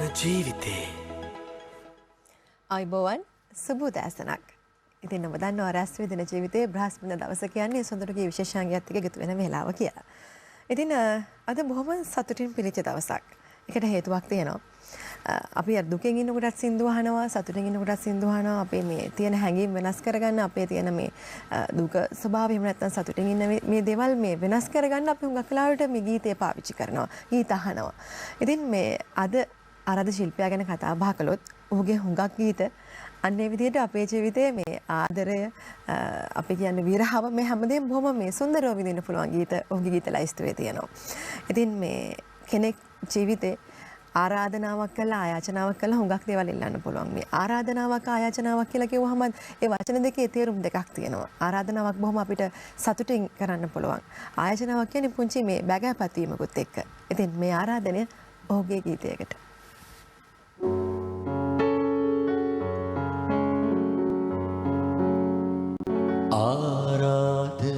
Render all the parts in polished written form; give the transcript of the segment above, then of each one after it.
ජීවිතේ අයිබෝවන් සුබෝදෑසනක්. ඉතින් ඔබ දන්නවා රැස් වේදෙන ජීවිතයේ බ්‍රහස්පතින්දා දවස කියන්නේ සොඳුරුගේ විශේෂාංගයත් එක්ක එකතු වෙන වේලාව කියලා. ඉතින් අද බොහොම සතුටින් පිළිච්ච දවසක්. ඒකට හේතුවක් තියෙනවා. අපි දුකෙන් ඉන්නකොටත් සින්දු අහනවා, සතුටින් ඉන්නකොටත් සින්දු අහනවා. අපේ මේ තියෙන හැඟීම් වෙනස් කරගන්න, අපේ තියෙන මේ දුක ස්වභාවය එහෙම නැත්නම් සතුටින් ඉන්න මේ දේවල් මේ වෙනස් කරගන්න අපි හුඟක් වෙලාවට මේ ගීතය පාවිච්චි කරනවා. ගීත අහනවා. ඉතින් මේ අද ආරාධ ශිල්පියා ගැන කතා බහ කළොත් ඔහුගේ හුඟක් ගීත අන්නේ විදිහට අපේ ජීවිතයේ මේ ආදරය අපි කියන්නේ විරහව මේ හැමදේම බොහොම මේ සුන්දරව විඳින්න පුළුවන් ගීත ඔහුගේ ගීත ලයිස්තුවේ තියෙනවා. ඉතින් මේ කෙනෙක් ජීවිතේ ආරාධනාවක් කළා ආයාචනාවක් කළා හුඟක් දේවල් ඉල්ලන්න පුළුවන්. මේ ආරාධනාවක් ආයාචනාවක් කියලා කිව්වහම ඒ වචන දෙකේ තේරුම් දෙකක් තියෙනවා. ආරාධනාවක් බොහොම අපිට සතුටින් කරන්න පුළුවන්. ආයාචනාවක් කියන්නේ පුංචි මේ බැගෑපත් වීමකුත් එක්ක. ඉතින් මේ ආරාධනය ඔහුගේ ගීතයකට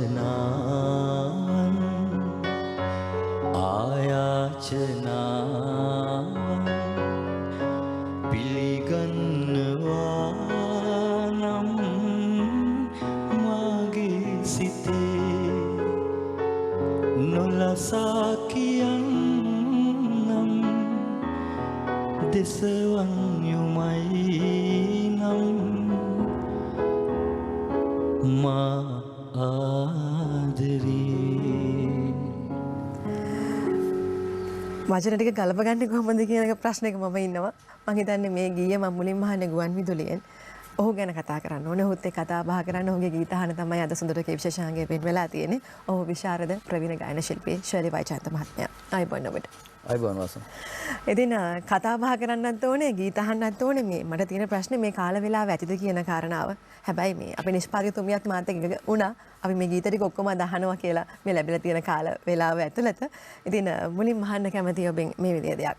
ආරාධනාවන් ආයාචනාවන් පිළිගන්නවා නම් මගේ සිතේ නොලසා කියන්නම් දෙසවන් යුමයි නම් මා වචන ටික ගලපගන්නේ කොහොමද කියන එක ප්‍රශ්නයක මම ඉන්නවා. මම හිතන්නේ මේ ගීය මම මුලින්ම අහන්නේ ගුවන් විදුලියෙන්. ඔහු ගැන කතා කරන්න ඕනේ. ඔහුත් එක්ක කතා බහ කරන්න. ඔහුගේ ගීත අහන තමයි අද සුන්දරකේ විශේෂාංගයේ වෙන් වෙලා තියෙන්නේ. ඔහු විශාරද ප්‍රවීණ ගායන ශිල්පී ශෛලී වයිචන්ත මහත්මයා. ආයිබෝන් ඔබට. ආයිබෝන් වාසන. ඉතින් කතා බහ කරන්නත් ඕනේ, ගීත අහන්නත් ඕනේ. මේ මට තියෙන ප්‍රශ්නේ මේ කාල වේලාව ඇතිද කියන කාරණාව. හැබැයි මේ අපේ නිෂ්පාදකතුමියත් මාත් එක්ක වුණා. අපි මේ ගීත ටික ඔක්කොම අහනවා කියලා මේ ලැබිලා තියෙන කාල වේලාව ඇතුළත. ඉතින් මුලින්ම අහන්න කැමතියි ඔබෙන් මේ විදිය දෙයක්.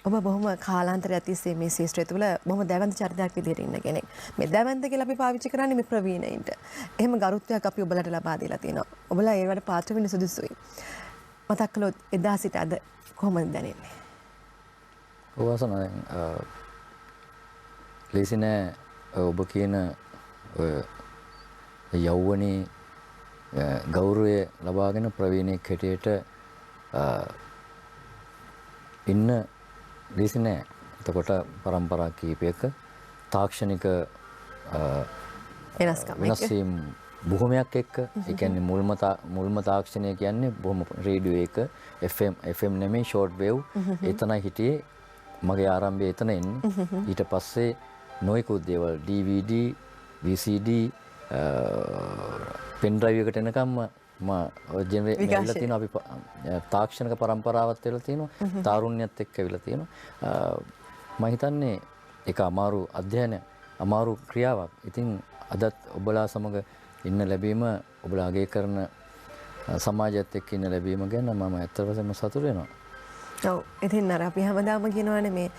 ඔබ බොහොම කාලාන්තරයක් තිස්සේ මේ ශාස්ත්‍රය තුළ බොහොම දැවැන්ත චරිතයක් විදිහට ඉන්න කෙනෙක්. මේ දැවැන්ත කියලා අපි පාවිච්චි කරන්නේ මේ ප්‍රවීණයින්ට. එහෙම ගරුත්වයක් අපි ඔබලට ලබා දීලා තියෙනවා. ඔබලා ඒවට පාත්‍ර වෙන්න සුදුසුයි. මතක් කළොත් එදා සිට අද කොහොමද දැනෙන්නේ? වාසන ලේසි නෑ ඔබ කියන යෞවනී ගෞරවය ලබාගෙන ප්‍රවීණයෙක් හැටියට ඉන්න ලේසි නෑ. එතකොට පරම්පරා කීපයක තාක්ෂණික වෙනස්වීම් බොහොමයක් එක්ක ඒ කියන්නේ මුල්ම තාක්ෂණය කියන්නේ බොහොම රේඩියෝ එක FM නෙමෙයි ෂෝට් වේව් එතනයි හිටියේ. මගේ ආරම්භය එතන එන්නේ. ඊට පස්සේ නොයෙකුත් දේවල් DVD VCD පෙන් ඩ්‍රයිව් එකට එනකම්ම ජෙනරේට් වෙලා තියෙනවා. අපි තාක්ෂණික පරම්පරාවත් වෙලා තියෙනවා. තාරුණ්‍යත් එක්ක වෙලා තියෙනවා. මම හිතන්නේ ඒක අමාරු අධ්‍යයන අමාරු ක්‍රියාවක්. ඉතින් අදත් ඔබලා සමග ඉන්න ලැබීම ඔබලා අගය කරන සමාජයත් එක්ක ඉන්න ලැබීම ගැන මම ඇත්තටම සතුටු වෙනවා. ඔව්. ඉතින් අර අපි හැමදාම කියනවානේ මේ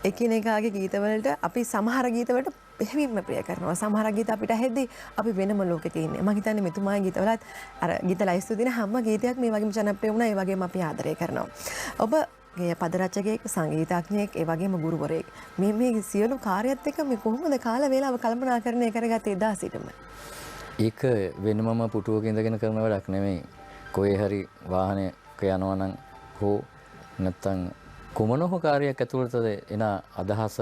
එකිනෙකාගේ ගීතවලට අපි සමහර ගීතවලට බෙහෙවින්ම ප්‍රිය කරනවා. සමහර ගීත අපිට ඇහෙද්දී අපි වෙනම ලෝකෙක ඉන්නේ. මම හිතන්නේ මෙතුමාගේ ගීතවලත් අර ගීත ලයිස්තු දින හැම ගීතයක් මේ වගේම ජනප්‍රිය වුණා. ඒ වගේම අපි ආදරය කරනවා. ඔබගේ පද රචකයෙක්, සංගීතඥයෙක්, ඒ වගේම ගුරුවරයෙක්. මේ සියලු කාර්යයත් එක්ක මේ කොහොමද කාල වේලාව කළමනාකරණය කරගත්තේ එදා සිටම? ඒක වෙනමම පුටුවක ඉඳගෙන කරන වැඩක් නෙමෙයි. කොහේ හරි වාහනයක යනවා නම් හෝ නැත්තම් කුමන හෝ කාර්යයක් ඇතුළතද එන අදහස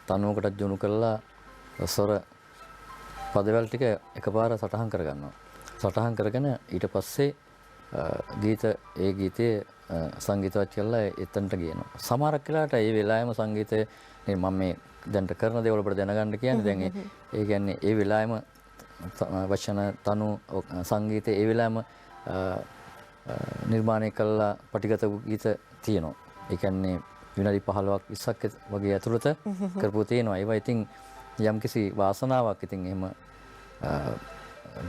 තනුවකට යොමු කරලා ස්වර පදවල ටික එකපාර සටහන් කරගන්නවා. සටහන් කරගෙන ඊට පස්සේ ඒ ගීතයේ සංගීතවත් කරලා එතනට ගේනවා. සමහරක් වෙලාවට ඒ වෙලාවෙම සංගීතය මම මේ දැන්ට කරන දේවල් වලට දැනගන්න කියන්නේ දැන් ඒ කියන්නේ ඒ වෙලාවෙම වචන තනු සංගීතය ඒ වෙලාවෙම නිර්මාණය කළා පටිගත ගීත තියෙනවා. ඒ කියන්නේ විනාඩි 15ක් 20ක් වගේ ඇතුළත කරපු තියෙනවා. ඒවා ඉතින් යම්කිසි වාසනාවක් ඉතින් එහෙම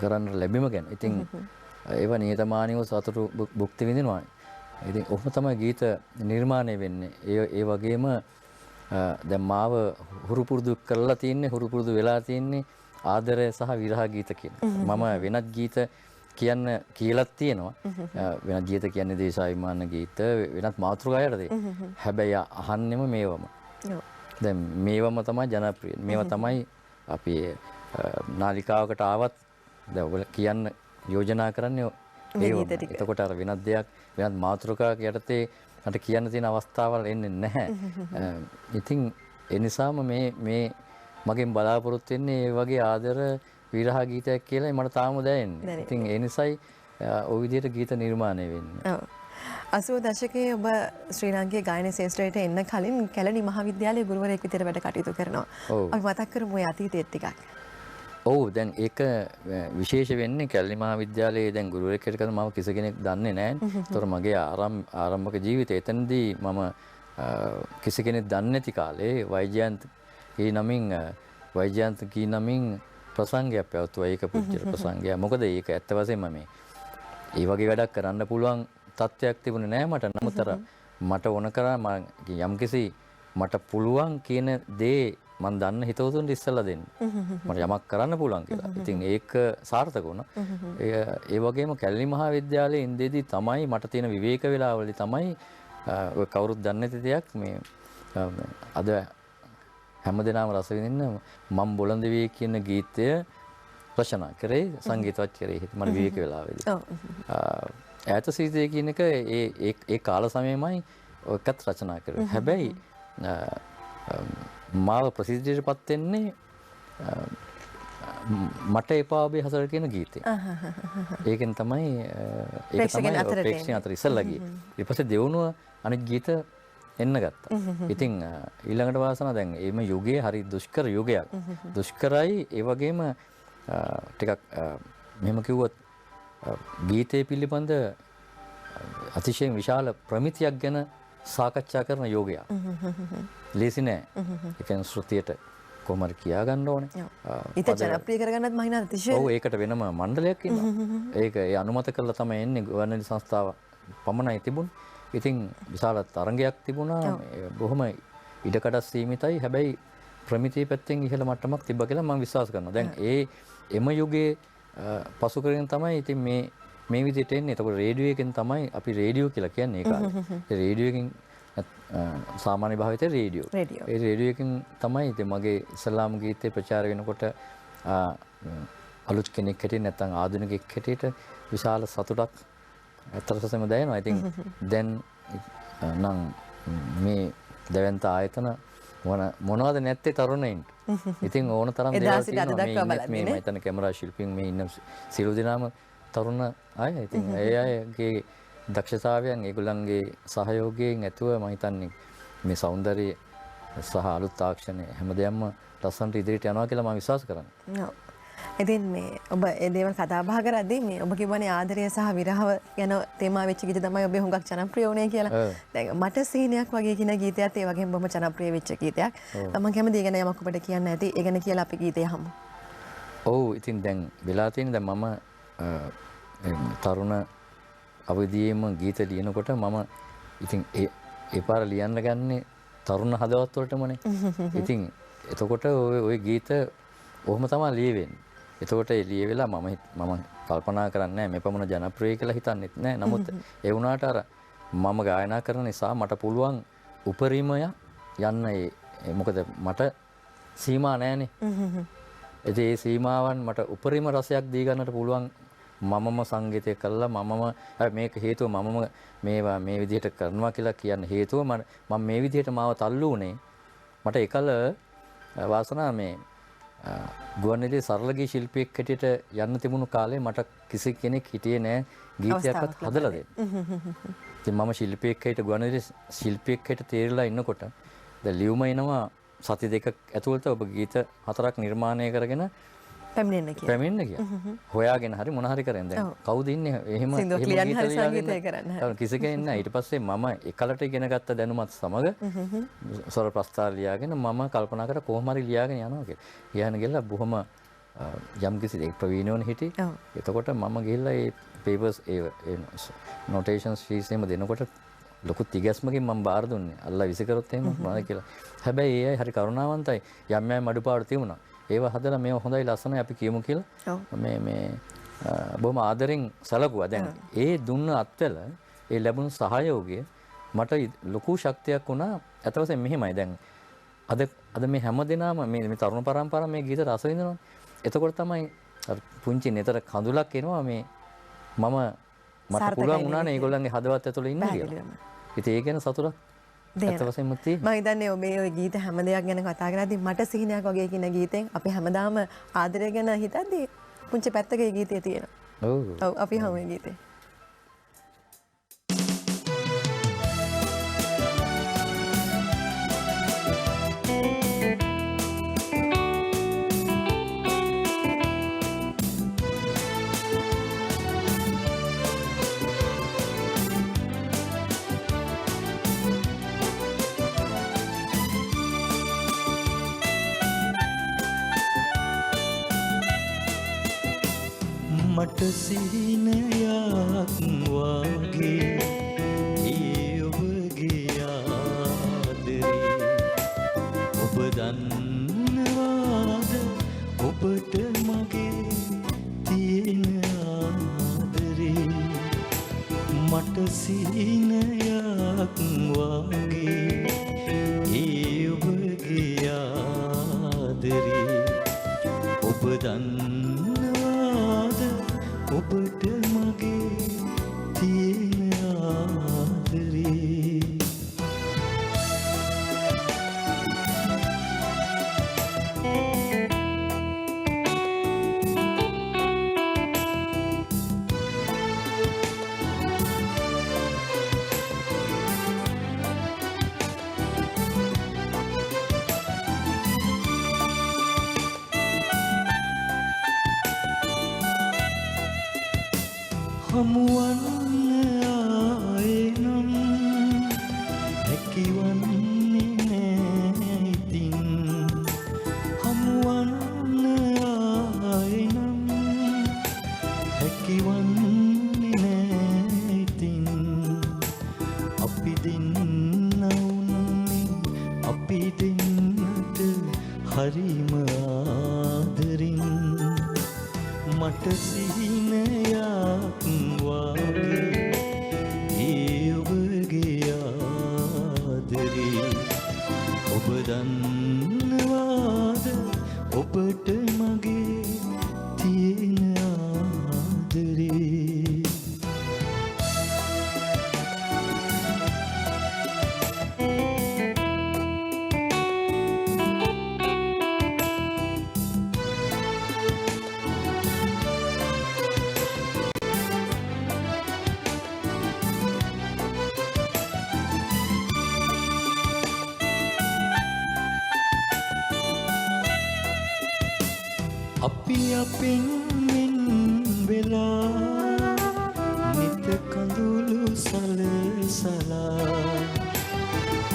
කරන්න ලැබීම ගැන. ඉතින් ඒවා නියතමානීව සතුටු භුක්ති විඳිනවා. ඉතින් ඔහොම තමයි ගීත නිර්මාණය වෙන්නේ. ඒ වගේම දැන් මාව හුරු පුරුදු කරලා තින්නේ හුරු පුරුදු වෙලා තින්නේ ආදරය සහ විරහ ගීත කියන. මම වෙනත් ගීත කියන්න කියලත් තියෙනවා. වෙනත් ගීත කියන්නේ දේශාഭിමාන ගීත වෙනත් මාතෘකා යටතේ. හැබැයි අහන්නෙම මේවම. දැන් මේවම තමයි ජනප්‍රිය. මේවා තමයි අපි නාලිකාවකට ආවත් දැන් ඔයගොල්ලෝ කියන්න යෝජනා කරන්නේ ඒවම. එතකොට අර වෙනත් දෙයක් වෙනත් මාතෘකාවක් යටතේ මට කියන්න තියෙන අවස්ථාවල් එන්නේ නැහැ. ඉතින් ඒ නිසාම මේ මගෙන් බලාපොරොත්තු වෙන්නේ මේ වගේ ආදර විරහ ගීතයක් කියලා මට තාම දැනෙන්නේ. ඉතින් ඒ නිසායි ওই විදිහට ගීත නිර්මාණය වෙන්නේ. ඔව්. 80 දශකයේ ඔබ ශ්‍රී ලාංකේය ගායන ශාස්ත්‍රයට එන්න කලින් කැලණි මහාවිද්‍යාලයේ ගුරුවරයෙක් විදිහට වැඩ කටයුතු කරනවා. අපි මතක් කරමු ඒ අතීතයේත් ටිකක්. ඔව් දැන් ඒක විශේෂ වෙන්නේ කැලණි මහාවිද්‍යාලයේ දැන් ගුරුවරයෙක් හිට කරන මම කිසි කෙනෙක් දන්නේ නැහැ. ඒතර මගේ ආරම්භක ජීවිතේ එතනදී මම කිසි කෙනෙක් දන්නේ නැති කාලේ වෛජයන්ත කී නමින් ප්‍රසංගයක් පැවැත්වුවා. ඒක පුජ්‍යර ප්‍රසංගයක්. මොකද ඒක ඇත්ත වශයෙන්ම මේ වගේ වැඩක් කරන්න පුළුවන් තත්ත්වයක් තිබුණේ නැහැ මට. නමුත් අර මට ඕන කරා යම්කිසි මට පුළුවන් කියන දේ මම දන්න හිතවතුන්ට ඉස්සෙල්ලා දෙන්න. මට යමක් කරන්න පුළුවන් කියලා. ඉතින් ඒක සාර්ථක වුණා. ඒ වගේම කැලණි මහාවිද්‍යාලයේ ඉඳෙද්දී තමයි මට තියෙන විවේක වේලාවලදී තමයි ඔය කවුරුත් දන්නේ නැති දෙයක් මේ අද හැමදෙනාම රස විඳින්න මම් බොළඳ වේ කියන ගීතය රචනා කරේ සංගීතවත් කරේ මට විවේක වේලාවේදී. ඈත සීතේ කියන එක ඒ කාල සමයමයි ඔයකත් රචනා කරේ. හැබැයි මාව ප්‍රසිද්ධියටපත් වෙන්නේ මට එපා ඔබේ හසර කියන ගීතය. ඒකෙන් තමයි ප්‍රේක්ෂකයන් අතර ඉස්සල්ලා ගියේ. ඊට පස්සේ දෙවනුව අනිත් ගීත එන්න ගත්තා. ඉතින් ඊළඟට වාසනාව දැන් මේ යුගයේ හරි දුෂ්කර යුගයක්. දුෂ්කරයි ඒ වගේම ටිකක් මෙහෙම කිව්වොත් ගීතේ පිළිබඳ අතිශයින් විශාල ප්‍රමිතියක් ගැන සාකච්ඡා කරන යෝගයක්. ලේසි නෑ. ඒ කියන්නේ ශ්‍රුතියට කොහොමද කියා ගන්න ඕනේ. ඊට ජනප්‍රිය කරගන්නත් මම හිතන අතිශය. ඔව් ඒකට වෙනම මණ්ඩලයක් ඉන්නවා. ඒක ඒ අනුමත කරලා තමයි එන්නේ ගුවන්විදුලි සංස්ථාව පමණයි තිබුණේ. ඉතින් විශාල තරංගයක් තිබුණා. බොහොම ඉඩකඩ සීමිතයි. හැබැයි ප්‍රමිතිය පැත්තෙන් ඉහළ මට්ටමක් තිබ්බා කියලා මම විශ්වාස කරනවා. දැන් එම යුගයේ පසු කරගෙන තමයි ඉතින් මේ විදිහට එන්නේ. එතකොට රේඩියෝ එකෙන් තමයි අපි රේඩියෝ කියලා කියන්නේ ඒ කාලේ. ඒ රේඩියෝ එකෙන් සාමාන්‍ය භාවිතේ රේඩියෝ. ඒ රේඩියෝ එකෙන් තමයි ඉතින් මගේ ඉස්ලාම් ගීතේ ප්‍රචාර වෙනකොට අලුත් කෙනෙක් හැටියට නැත්නම් ආධුනිකෙක් හැටියට විශාල සතුටක් ඇත්තටම දැනෙනවා. ඉතින් දැන් නම් මේ දැවැන්ත ආයතන මොනවද නැත්තේ තරුණයින්ට. ඉතින් ඕන තරම් දේවල් තියෙනවා. මේ මම හිතන කැමරා ශිල්පීන් මේ ඉන්න සියලු දෙනාම තරුණ අය. ඉතින් ඒ අයගේ දක්ෂතාවයන් ඒගොල්ලන්ගේ සහයෝගයෙන් ඇතුව මම හිතන්නේ මේ సౌందර්යය සහ අලුත් තාක්ෂණය හැමදේම ලස්සනට ඉදිරියට යනවා කියලා මම විශ්වාස කරනවා. ඔව්. ඉතින් මේ ඔබ ඒ දේවල් කතා බහ කරද්දී මේ ඔබ කිව්වනේ ආදරය සහ විරහව යන තේමා වෙච්ච ගීත තමයි ඔබේ හුඟක් ජනප්‍රිය වුණේ කියලා. දැන් මට සීනයක් වගේ කියන ගීතයත් ඒ වගේම බොහොම ජනප්‍රිය වෙච්ච ගීතයක්. මම කැමතියි ඒ ගැන යමක් ඔබට කියන්න ඇති. ඒ ගැන කියලා අපි ගීතය අහමු. ඔව් ඉතින් දැන් වෙලා තියෙන දැන් මම තරුණ අවදීම ගීත ලියනකොට මම ඉතින් ඒ පාර ලියන්න ගන්නේ තරුණ හදවත් වලටමනේ. ඉතින් එතකොට ওই ගීත ඔහොම තමයි ලියවෙන්නේ. එතකොට ඒ ලියවිලා මම කල්පනා කරන්නේ නැහැ මේ පමණ ජනප්‍රිය කියලා හිතන්නෙත් නැහැ. නමුත් ඒ වුණාට අර මම ගායනා කරන නිසා මට පුළුවන් උපරිමයක් යන්න මොකද මට සීමා නැහැනේ. ඒ සීමාවන් මට උපරිම රසයක් දී ගන්නට පුළුවන් මමම සංගීතය කළා මමම මේක හේතුව මමම මේවා මේ විදිහට කරනවා කියලා කියන්න හේතුව මම මේ විදිහට මාව තල්ලු උනේ මට එකල වාසනාව මේ ගුවන්විදුලි සරල ගී ශිල්පියෙක් හැටියට යන්න තිබුණු කාලේ මට කිසි කෙනෙක් හිටියේ නෑ ගීතයක්වත් හදලා දෙන්න. ඉතින් මම ශිල්පියෙක් හැටියට ගුවන්විදුලි ශිල්පියෙක් හැටියට තේරිලා ඉන්නකොට දැන් ලියුම එනවා සති දෙකක් ඇතුළත ඔබ ගීත 4ක් නිර්මාණය කරගෙන පැමිණෙන්න කියලා. හොයාගෙන හරි මොන හරි කරෙන් දැන් කවුද ඉන්නේ එහෙම සංගීතය කරන්න. කිසි කෙනෙක් නැහැ. ඊට පස්සේ මම එකලට ඉගෙන ගත්ත දැනුමත් සමග ස්වර ප්‍රස්තාර ලියාගෙන මම කල්පනා කරා කොහොම හරි ලියාගෙන යනවා කියලා. ලියන්න ගිහලා බොහොම යම් කිසි දෙයක් ප්‍රවීණවනේ හිටියේ. එතකොට මම ගිහිල්ලා ඒ පේපර්ස් ඒ නොටේෂන්ස් ෆීස් එහෙම දෙනකොට ලොකු තිගැස්මකින් මම බාර දුන්නේ. අල්ලා විසි කරොත් එහෙම මොනවද කියලා. හැබැයි ඒ අය හරි කරුණාවන්තයි. යම් අඩුපාඩු තිබුණා. ඒව හදලා මේව හොඳයි ලස්සනයි අපි කියමු කියලා. මේ බොහොම ආදරෙන් සැලකුවා. දැන් ඒ දුන්න අත්වල ඒ ලැබුණු සහයෝගය මට ලොකු ශක්තියක් වුණා. අත වශයෙන් මෙහෙමයි. දැන් අද මේ හැමදෙනාම මේ තරුණ පරම්පරාව මේ ගීත රස විඳිනවා. එතකොට තමයි පුංචි නතර කඳුලක් එනවා මේ මට පුළුවන් වුණානේ ඒගොල්ලන්ගේ හදවත් ඇතුළේ ඉන්න කියලා. ඉතින් ඒ ගැන සතුටක් ඇත්ත වශයෙන්ම තියෙනවා. මම හිතන්නේ ඔය ගීත හැම දෙයක් ගැන කතා කරද්දී මට සිහිනයක් වගේ කියන ගීතෙන් අපි හැමදාම ආදරය ගැන හිතද්දී පුංචි පැත්තක ඒ ගීතය තියෙනවා. ඔව් අපි හමු ඒ ගීතේ. මට සිහිනයක් වගේ ඒ ඔබගේ ආදරේ ඔබ දන්නවාද ඔබට මගේ තියෙන ආදරේ මට සිහිනයක් වගේ ඒ ඔබගේ ආදරේ ඔබ දන්නවාද ඔබට මගේ තියෙන ආදරේ හමුවන්න ආයෙනම් හැකිවන්නේ නෑ ඉතින් හමුවන්න ආයෙනම් හැකිවන්නේ නෑ ඉතින් අපි දෙන්න උන්නේ අපි දෙන්නට හරිම ආදරින් මට සිහිනයක් වගේ ඒ ඔබගේ ආදරේ ඔබ දන්නවාද ඔබට මගේ තියෙන ආදරේ අපි අපෙන් මෙන් වෙලා නිත කඳුළු සලසලා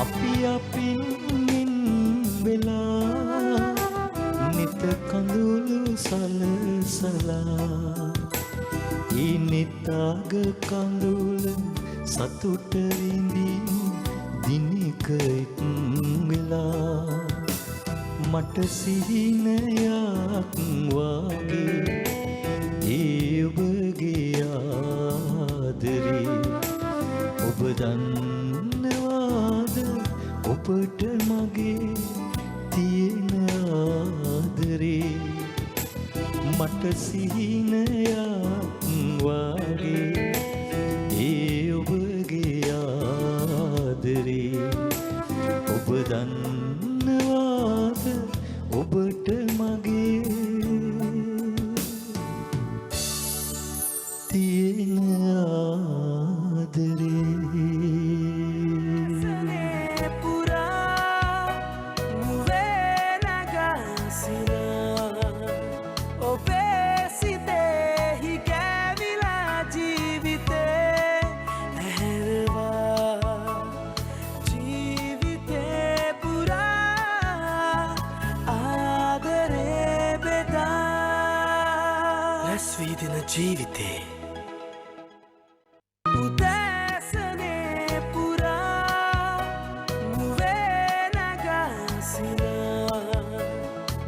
අපි අපෙන් මෙන් වෙලා නිත කඳුළු සලසලා ඒ නිතාග කඳුළ සතුට විඳින් දිනක එක් වෙලා මට සිහිනයක් වගේ ඒ ඔබගේ ආදරේ ඔබ දන්නවාද ඔබට මගේ තියෙන ආදරේ මට සිහිනයක් වගේ ඒ ඔබගේ ආදරේ ඔබ දන්නවාද ඔබට මගේ තියෙන ආදරේ ජීවිතේ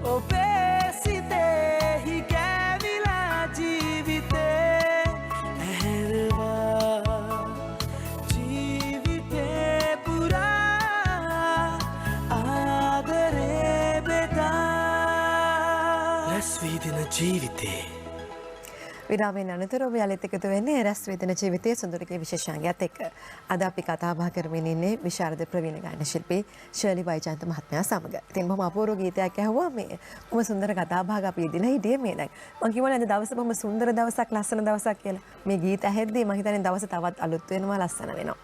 ඔබේ සිතෙහි කැවිලා ජීවිතේ ජීවිතේ විරාමයෙන් අනතුරු ඔබ යලිත් එකතු වෙන්නේ රැස් වේදන ජීවිතයේ සුන්දරගේ විශේෂාංගයත් එක්ක. අද අපි කතා බහ කරමින් ඉන්නේ විශාරද ප්‍රවීණ ගායන ශිල්පී ශර්ලි වයිජන්ත මහත්මයා සමග. ඉතින් බොහොම අපූර්ව ගීතයක් ඇහුවා මේ. බොහොම සුන්දර කතා බහක් අපි ඉදිලා හිටියේ මේ දැන්. මම කිව්වනේ අද දවස බොහොම සුන්දර දවසක් ලස්සන දවසක් කියලා. මේ ගීත ඇහෙද්දී මම හිතන්නේ දවස තවත් අලුත් වෙනවා ලස්සන වෙනවා.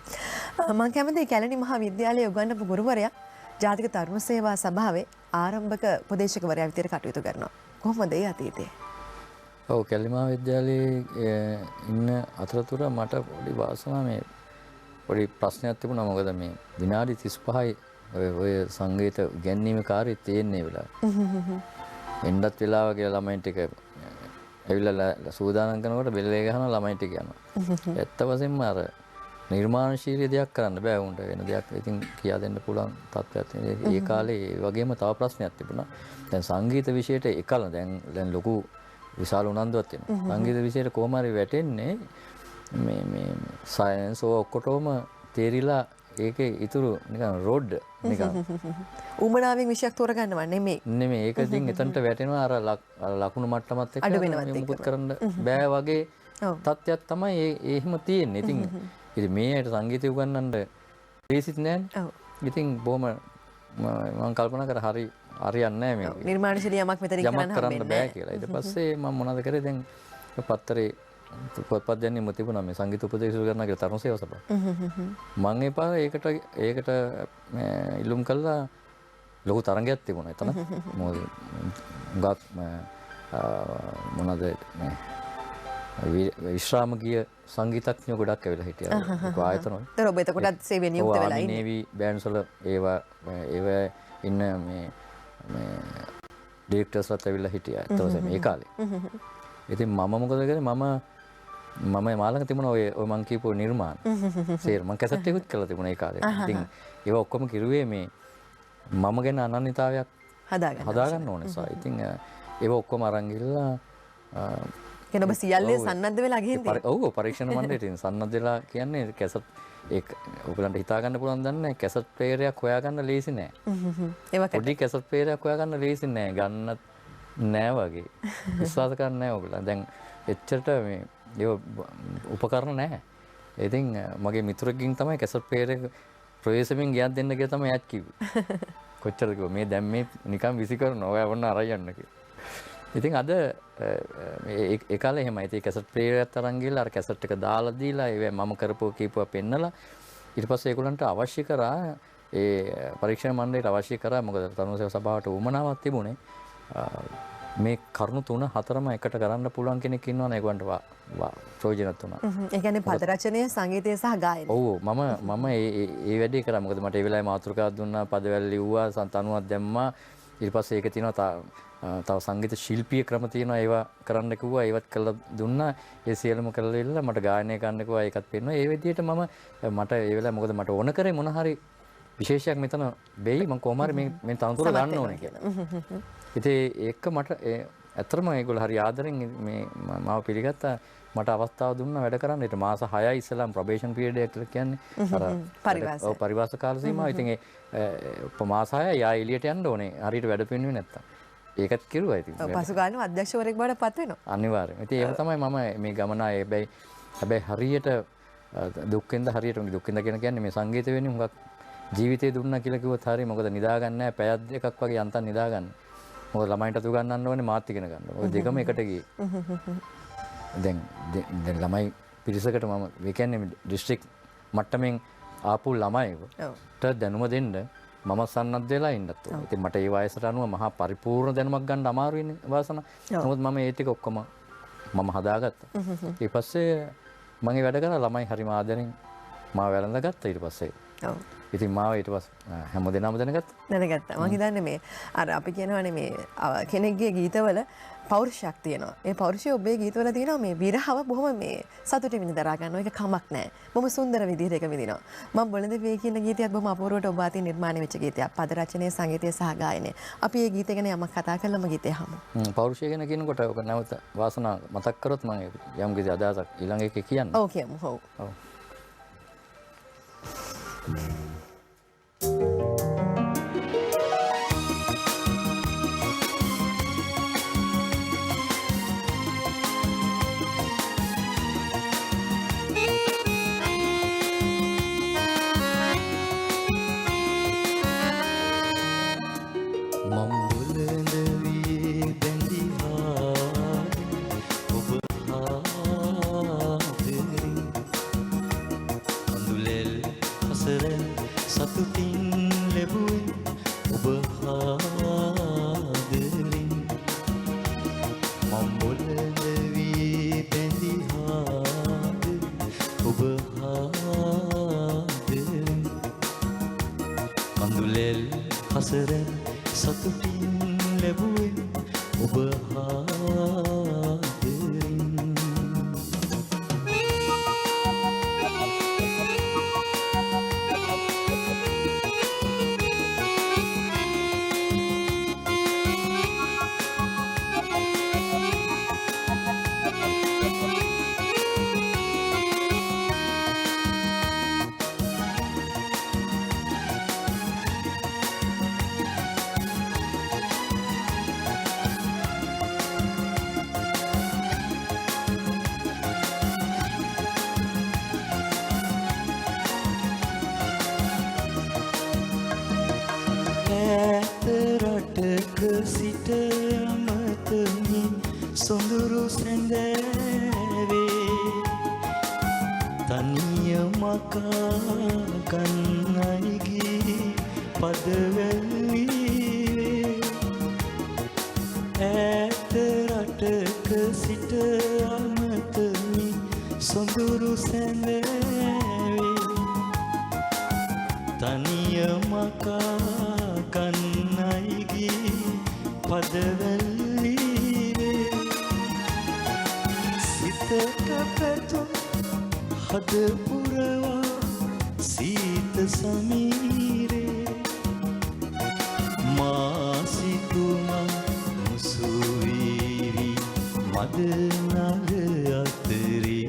මම කැමතියි කැලණි මහා විද්‍යාලයේ උගන්වපු ගුරුවරයා ජාතික තරුණ සේවා සභාවේ ආරම්භක උපදේශකවරයා විදිහට කටයුතු කරනවා. කොහොමද ඒ අතීතේ? ඔව් කැලිමා විද්‍යාලයේ ඉන්න අතරතුර මට පොඩි වාසනාව මේ පොඩි ප්‍රශ්නයක් තිබුණා. මොකද මේ විනාඩි 35යි ඔය සංගීත ඉගැන්වීමේ කාර්යය තියෙන්නේ වෙලාව. එන්නත් වෙලාව කියලා ළමයින් ටික ඇවිල්ලා සූදානම් කරනකොට බෙල්ලේ ගහන ළමයින් ටික යනවා. ඇත්ත වශයෙන්ම අර නිර්මාණශීලී දෙයක් කරන්න බෑ උන්ට වෙන දෙයක් ඉතින් කියා දෙන්න පුළුවන් තත්ත්වයක් තියෙනවා. ඒ කාලේ ඒ වගේම තව ප්‍රශ්නයක් තිබුණා. දැන් සංගීත විෂයට එකල දැන් ලොකු විශාල උනන්දුවක් තියෙනවා. සංගීත විෂයට කොහොම හරි වැටෙන්නේ මේ සයන්ස් ඔක්කොටම තේරිලා ඒකේ ඉතුරු නිකන් රෝඩ් නිකන් උමනාවෙන් විෂයක් තෝරගන්නව නෙමෙයි. ඒක ඉතින් එතනට වැටෙනවා අර ලකුණු මට්ටමත් එක්ක මුකුත් කරන්න බෑ වගේ තත්ත්වයක් තමයි ඒ එහෙම තියෙන්නේ. ඉතින් මේ ඇයට සංගීතය උගන්වන්න ලේසිත් නෑනේ. ඉතින් බොහොම මම කල්පනා කර හරියන්නේ නැහැ මේක. නිර්මාණශීලී යමක් මෙතනින් කරන්න බෑ කියලා. ඊට පස්සේ මම මොනවද කරේ දැන් පත්තරේ පොත්පත් දැනීම තිබුණා මේ සංගීත උපදේශක කරනවා කියලා තරුණ සේවා සභාව. මම ඒ පාර ඒකට ඉල්ලුම් කළා ලොකු තරඟයක් තිබුණා එතන. මොකද ගත් මොනවද මේ විශ්‍රාම ගිය සංගීතඥයෝ ගොඩක් ඇවිල්ලා හිටියා. ඒක ආයතනවල. ඒතර ඔබ එතකොටත් සේවය නියුක්ත වෙලා ඉන්නේ. නේවි බෑන්ඩ්ස් වල ඒවා ඉන්න මේ ඩිරෙක්ටර්ස්ලත් ඇවිල්ලා හිටියා ඇත්තටම මේ කාලේ. ඉතින් මම මොකද කරේ මම මාළඟ තිබුණා ඔය මං කියපු නිර්මාණ. සේර මං කැසට් එකකුත් කරලා තිබුණා ඒ කාලේ. ඉතින් ඒවා ඔක්කොම කිරුවේ මේ මම ගැන අනන්‍යතාවයක් හදාගන්න ඕනේ නිසා. ඉතින් ඒවා ඔක්කොම අරන් ගිහලා කියන ඔබ සියල්ලේ සන්නද්ධ වෙලා ගිහින් තියෙනවා. ඔව් පරීක්ෂණ මණ්ඩලයෙන් සන්නද්ධ වෙලා කියන්නේ කැසට් ඒක ඔයගලන්ට හිතා ගන්න පුළුවන් දන්නේ කැසට් ප්ලේයරයක් හොයාගන්න ලේසි නෑ. පොඩි කැසට් ප්ලේයරයක් හොයාගන්න ලේසි නෑ. ගන්නත් නෑ වගේ. විශ්වාස කරන්න නෑ ඔයගලන්. දැන් එච්චරට මේ ඒක උපකරණ නෑ. ඉතින් මගේ මිතුරෙක්ගෙන් තමයි කැසට් ප්ලේයර් එක ප්‍රවේශමෙන් ගියක් දෙන්න කියලා තමයි යාත් කිව්වේ. කොච්චරද කිව්වා මේ දැන් මේ නිකන් විසි කරනවා. ඔයා වුණ අරයි යන්න කියලා. ඉතින් අද ඒ කාලේ එහෙමයි. ඉතින් කැසට් ප්ලේයර් එකක් අරන් ගිහලා අර කැසට් එක දාලා දීලා ඒ මම කරපුව කීපුවා පෙන්නලා ඊට පස්සේ ඒගොල්ලන්ට අවශ්‍ය කරා ඒ පරීක්ෂණ මණ්ඩලයට අවශ්‍ය කරා මොකද තරුණ සේවා සභාවට උමනාවක් තිබුණේ මේ කරුණු 3-4ම එකට කරන්න පුළුවන් කෙනෙක් ඉන්නවනේ ඒගොල්ලන්ට ප්‍රයෝජනවත් වුණා. ඒ කියන්නේ පද රචනය, සංගීතය සහ ගායනය. ඔව් මම ඒ වැඩේ කරා. මොකද මට ඒ වෙලාවේ මාතෘකාවක් දුන්නා, පදවැල් ලිව්වා, තනුවක් දැම්මා. ඊට පස්සේ ඒක තියෙනවා තව සංගීත ශිල්පීය ක්‍රම තියෙනවා ඒවා කරන්න කිව්වා ඒවත් කළා දුන්නා ඒ සියලුම කරලා ඉල්ලලා මට ගායනය කරන්න කිව්වා ඒකත් පෙන්නවා ඒ විදිහට මට ඒ වෙලාව මොකද මට ඕන කරේ මොන හරි විශේෂයක් මෙතන වෙයි මම කොහොම හරි මේ තනතුර ගන්න ඕනේ කියලා. ඉතින් ඒක මට ඇත්තටම ඒගොල්ලෝ හරි ආදරෙන් මේ මාව පිළිගත්තා මට අවස්ථාව දුන්නා වැඩ කරන්න. ඊට මාස 6යි ඉස්සෙල්ලාම ප්‍රොබේෂන් පීරියඩ් එක කියලා කියන්නේ අර පරිවාස කාල සීමාව. ඉතින් ඒ මාස 6යි ආ එළියට යන්න ඕනේ හරියට වැඩ පෙන්නුවේ නැත්තම්. ඒකත් කිරුවා ඉතින්. පසු ගානම අධ්‍යක්ෂවරයෙක් බවට පත් වෙනවා. අනිවාර්යයෙන්. ඉතින් ඒක තමයි මම මේ ගමන හැබැයි හරියට දුක්ෙන්ද කියන්නේ මේ සංගීත වෙන්නේ හුඟක් ජීවිතේ දුන්නා කියලා කිව්වොත් හරිය. මොකද නිදා ගන්න නැහැ. පැයක් දෙකක් වගේ යන්තම් නිදා ගන්න. මොකද ළමයින්ට උගන්වන්න ඕනේ මාත් ඉගෙන ගන්න. ඔය දෙකම එකට ගියේ. දැන් ළමයි පිරිසකට මම ඒ කියන්නේ දිස්ත්‍රික් මට්ටමින් ආපු ළමයිට දැනුම දෙන්න මම සන්නද්ධ වෙලා ඉන්නත් ඕනේ. ඉතින් මට ඒ වයසට අනුව මහා පරිපූර්ණ දැනුමක් ගන්න අමාරුයිනේ වාසන. නමුත් මම ඒ ටික ඔක්කොම මම හදාගත්තා. ඊට පස්සේ මම ඒ වැඩ කරලා ළමයි හරිම ආදරෙන් මාව වැළඳගත්තා ඊට පස්සේ. ඔව්. ඉතින් මාව ඊට පස්සේ හැමදේනම දැනගත්තා. මම හිතන්නේ මේ අර අපි කියනවානේ මේ කෙනෙක්ගේ ගීතවල පෞරුෂයක් තියෙනවා. ඒ පෞරුෂය ඔබේ ගීතවල තියෙනවා මේ විරහව බොහොම මේ සතුටින් විඳ දරා ගන්නවා. ඒක කමක් නැහැ. බොහොම සුන්දර විදිහට ඒක විඳිනවා. මම බොළඳ වේ කියන ගීතයක් බොහොම අපූර්වට ඔබ අතින් නිර්මාණය වෙච්ච ගීතයක්. පද රචනය, සංගීතය සහ ගායනය. අපි මේ ගීතය ගැන යමක් කතා කළාම ගීතය අහමු. පෞරුෂය ගැන කියනකොට ඔක නැවත වාසනාව මතක් කරොත් මම යම් කිසි අදහසක් ඊළඟ එකේ කියන්න. ඔව් කියමු. ඔව්. ඔව්. හසරෙන් සතුටින් ලැබුවේ ඔබ ආදරෙන්. රටක සිට අමතමි සොඳුරු සැඳෑවේ තනිය මකා ගන්නයිගේ පදවැල්ලීවේ ඈත රටක සිට අමතමි සොඳුරු සැඳෑවේ තනිය මකා කන්නයිගේ පදවැල්ලීවේ සිතට පැතුම් හද පුරවා සීත සමීරේ මා සිතුමා මුසුවීවි මද නග අතරේ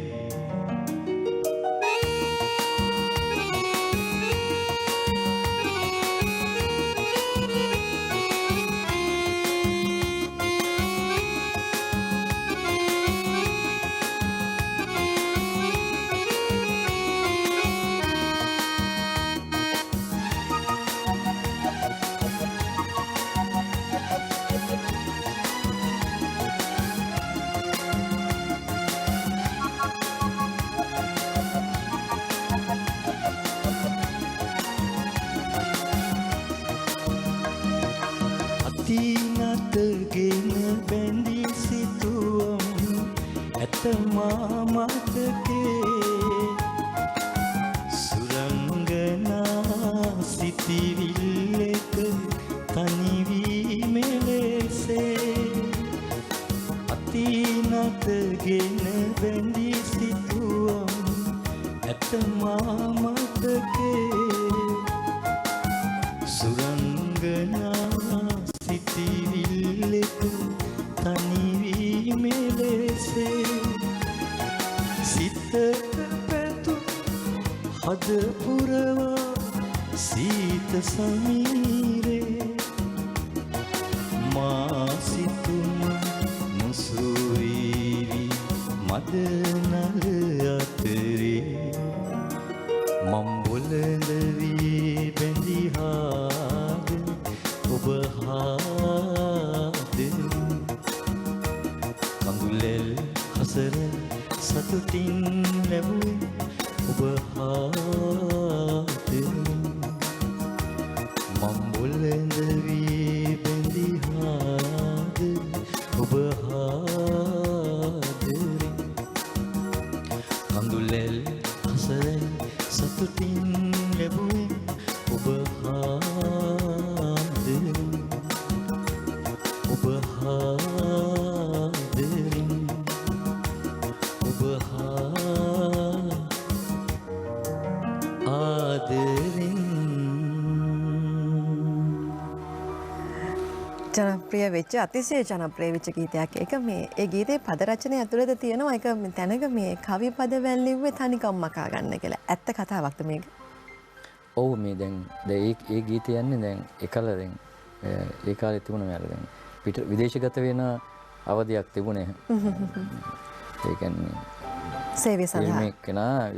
අතිනතගෙන බැඳී සිතුවම් ඇතමා මතකේ සුරංගනා සිතිවිල්ලක තනිවීමේ ලෙසේ අතිනතගෙන බැඳී සිතුවම් ඇතමා මතකේ සුරංගනා සිතිවිල්ලක තනිවීමේ ලෙසේ සිතට පැතුම් හද පුරවා සීත සමීරේ මා සිතුම මුසුවීවි මද නල අතරේ මම් බොළඳ වී බැඳිහාද ඔබ හාදෙන් කඳුලෙල් හසරෙන් සතුටින් ලැබුවේ ඔබ හාදෙන් මම් බොළඳ වී බැඳිහාද ඔබ හාදෙන් කඳුලෙල් හසරෙන් සතුටින් ලැබුවේ ඔබ හාදෙන් ඔබ හාදෙන් ඔබ ආදෙන්. ජනප්‍රිය වෙච්ච අතිශය ජනප්‍රිය වෙච්ච ගීතයක්. ඒක මේ ඒ ගීතේ පද රචනය ඇතුළත තියෙනවා ඒක තැනක මේ කවි පද වැල්ලිව්වේ තනිකම් මකා ගන්න කියලා. ඇත්ත කතාවක්ද මේක? ඔව් මේ දැන් ඒ ගීතය යන්නේ දැන් එකල දැන් ඒ කාලේ තිබුණ මෑල දැන් පිට විදේශගත වෙන අවධියක් තිබුණේ. ඒ කියන්නේ සේවය සඳහා මේ කෙනා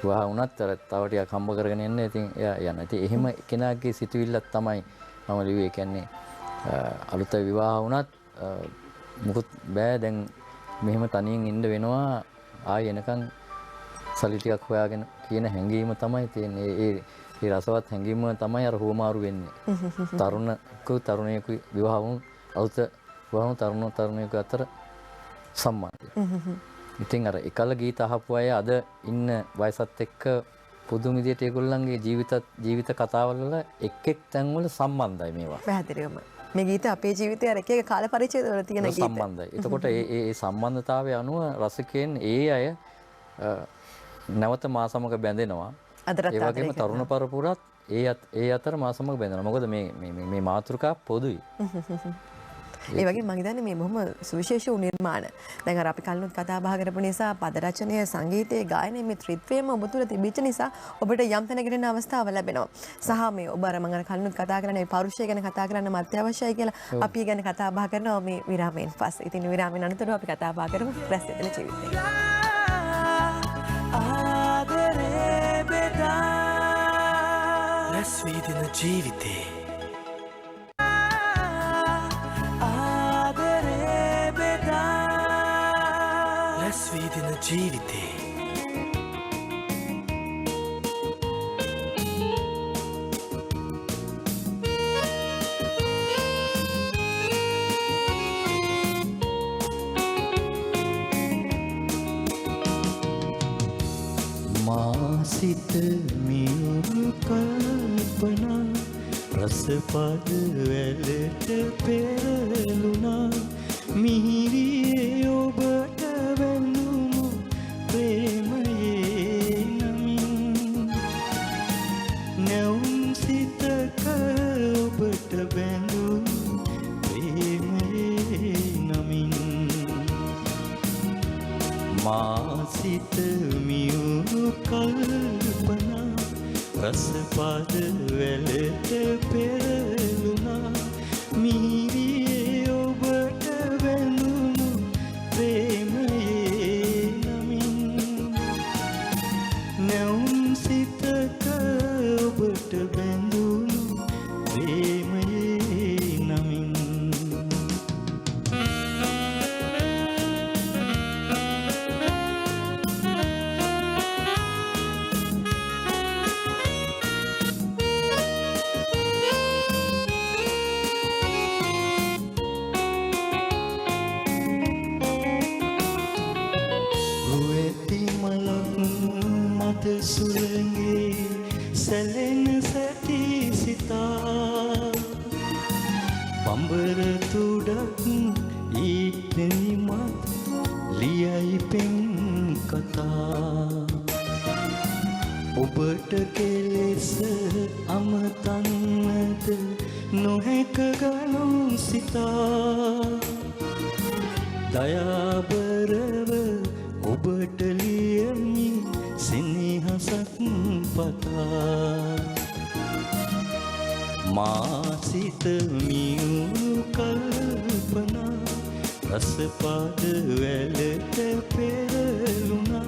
විවාහ වුණත් අර තව ටිකක් හම්බ කරගෙන යන්න ඉතින් එයා යනවා. ඉතින් එහෙම කෙනාගේ සිතුවිල්ලක් තමයි මම ලිව්වේ. ඒ කියන්නේ අලුත විවාහ වුණත් මුකුත් බෑ දැන් මෙහෙම තනියෙන් ඉන්න වෙනවා ආයෙ එනකන් සල්ලි ටිකක් හොයාගෙන කියන හැඟීම තමයි තියෙන්නේ. ඒ රසවත් හැඟීම තමයි අර හුවමාරු වෙන්නේ. තරුණයෙකු විවාහ වුණු අලුත විවාහ වුණු තරුණයෙකු අතර සම්බන්ධය. ඉතින් අර එකල ගීත අහපු අය අද ඉන්න වයසත් එක්ක පුදුම විදියට ඒගොල්ලන්ගේ ජීවිත කතාවල වල එක් තැන්වල සම්බන්ධයි මේවා. පැහැදිලිවම. මේ ගීත අපේ ජීවිතයේ අර එක එක කාල පරිච්ඡේදවල තියෙන ගීත. සම්බන්ධයි. එතකොට ඒ සම්බන්ධතාවය අනුව රසිකයන් ඒ අය නැවත මා සමග බැඳෙනවා. ඒ වගේම තරුණ පරපුරත් ඒ අතර මා සමග බැඳෙනවා. මොකද මේ මාතෘකා පොදුයි. ඒ වගේ මම හිතන්නේ මේ බොහොම සුවිශේෂ වූ නිර්මාණ. දැන් අර අපි කලිනුත් කතා බහ කරපු නිසා පද රචනය, සංගීතය, ගායනය මේ ත්‍රිත්වයම ඔබ තුළ තිබිච්ච නිසා ඔබට යම් තැනකට එන අවස්ථාව ලැබෙනවා. සහ මේ ඔබ අර මම අර කලිනුත් කතා කරන්නේ පෞරුෂය ගැන කතා කරන්න අත්‍යවශ්‍යයි කියලා අපි ගැන කතා බහ කරනවා මේ විරාමයෙන් පස්සේ. ඉතින් විරාමයෙන් අනතුරුව අපි කතා බහ කරමු රැස් වෙන ජීවිතේ. ආදරේ බෙදා රැස් වී දින ජීවිතේ ස්වීදින ජීවිතේ මා සිත මියුරු කල්පනා රසපද වැලට පෙරළුණා මිහිරියේ ඔබට වැඳුණු ප්‍රේමයේ නමින් නැවුම් සිතක ඔබට බැඳුණු ප්‍රේමයේ නමින් මා සිත මියුරු කල්පනා රසපද වැලට පෙරළුණා මිහිරියේ ඔබට වැඳුණු ප්‍රේමයේ නමින් නැවුම් සිතක ඔබට බැඳුණු ප්‍රේමයේ නමින් සුළඟේ සැලෙන සැටි සිතා පඹර තුඩක් ඊට නිමත් ලියයි පෙන් කතා ඔබට කෙලෙස අමතන්නට නොහැක ගනුම් සිතා දයාබරව ඔබට ලියමි සෙනෙහසක් පතා මා සිත මියුරු කල්පනා රසපද වැලට පෙරළුණා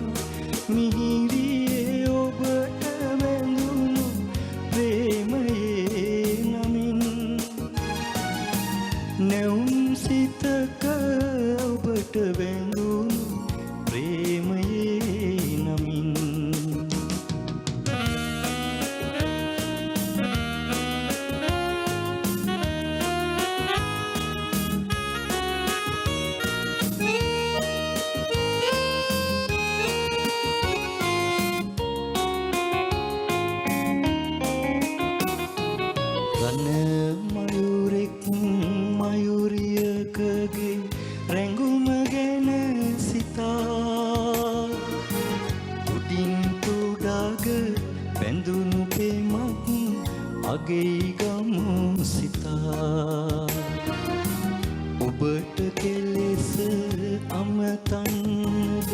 මිහිරියේ ඔබට වැඳුණු ප්‍රේමයේ නමින් නැවුම් සිතක ඔබට වැඳුණු ප්‍රේමයේ නමින් මයුරෙක් මයුරියකගේ රැඟුම ගැන සිතා උඩින් තුඩාග බැඳුණු පෙමක් අගෙයි ගමු සිතා ඔබට කෙලෙස අමතන්නද